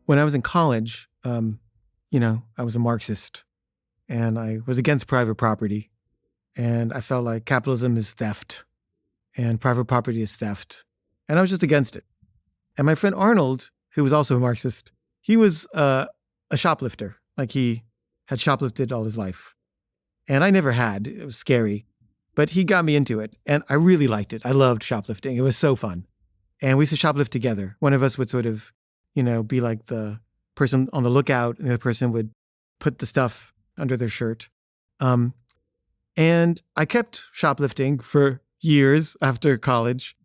When I was in college, I was a Marxist and I was against private property. And I felt like capitalism is theft and private property is theft. And I was just against it. And my friend Arnold, who was also a Marxist, he was a shoplifter. Like he had shoplifted all his life. And I never had. It was scary. But he got me into it. And I really liked it. I loved shoplifting. It was so fun. And we used to shoplift together. One of us would sort of, be like the person on the lookout, and the other person would put the stuff under their shirt. Um, and I kept shoplifting for years after college.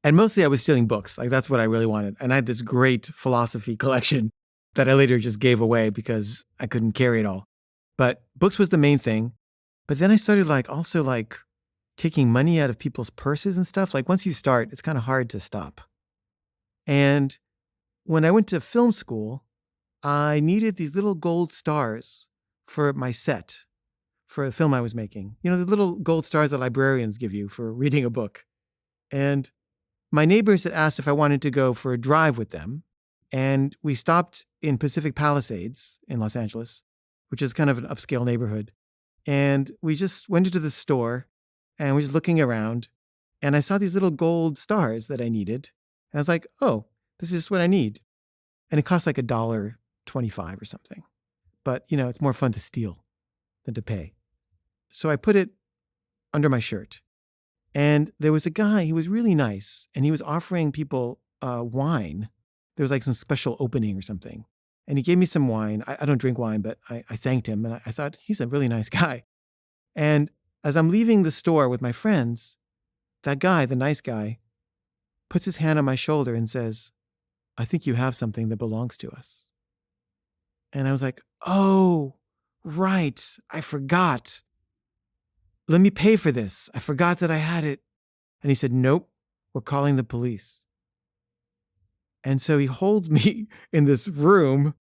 And mostly I was stealing books. Like that's what I really wanted. And I had this great philosophy collection that I later just gave away because I couldn't carry it all. But books was the main thing. But then I started also taking money out of people's purses and stuff. Like once you start, it's kind of hard to stop. And when I went to film school, I needed these little gold stars for my set, for a film I was making. The little gold stars that librarians give you for reading a book. And my neighbors had asked if I wanted to go for a drive with them. And we stopped in Pacific Palisades in Los Angeles, which is kind of an upscale neighborhood. And we just went into the store and we were just looking around. And I saw these little gold stars that I needed. And I was like, oh, this is just what I need. And it cost like $1.25 or something. But, it's more fun to steal than to pay. So I put it under my shirt. And there was a guy, he was really nice. And he was offering people wine. There was like some special opening or something. And he gave me some wine. I don't drink wine, but I thanked him. And I thought, he's a really nice guy. And as I'm leaving the store with my friends, that guy, the nice guy, puts his hand on my shoulder and says, I think you have something that belongs to us. And I was like, oh, right. I forgot. Let me pay for this. I forgot that I had it. And he said, nope, we're calling the police. And so he holds me in this room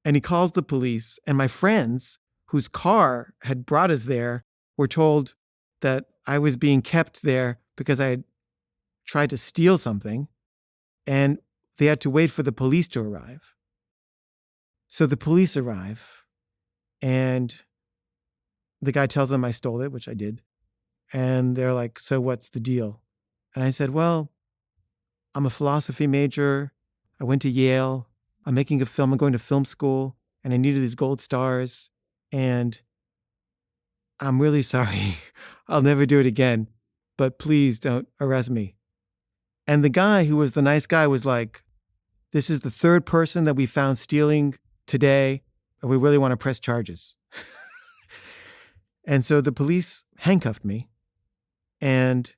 and he calls the police. And my friends, whose car had brought us there, were told that I was being kept there because I had tried to steal something. And they had to wait for the police to arrive. So the police arrive and the guy tells them I stole it, which I did. And they're like, so what's the deal? And I said, well, I'm a philosophy major. I went to Yale. I'm making a film. I'm going to film school. And I needed these gold stars. And I'm really sorry. I'll never do it again. But please don't arrest me. And the guy who was the nice guy was like, this is the third person that we found stealing today. And we really want to press charges. And so the police handcuffed me. And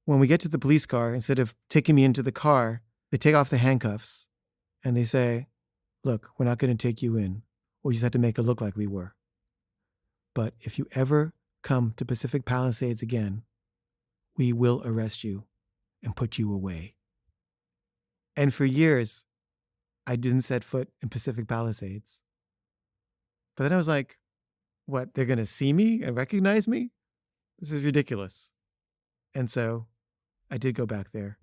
when we get to the police car, instead of taking me into the car, they take off the handcuffs and they say, look, we're not going to take you in. We just have to make it look like we were. But if you ever come to Pacific Palisades again, we will arrest you and put you away. And for years, I didn't set foot in Pacific Palisades. But then I was like, what, they're going to see me and recognize me? This is ridiculous. And so I did go back there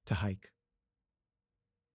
to hike.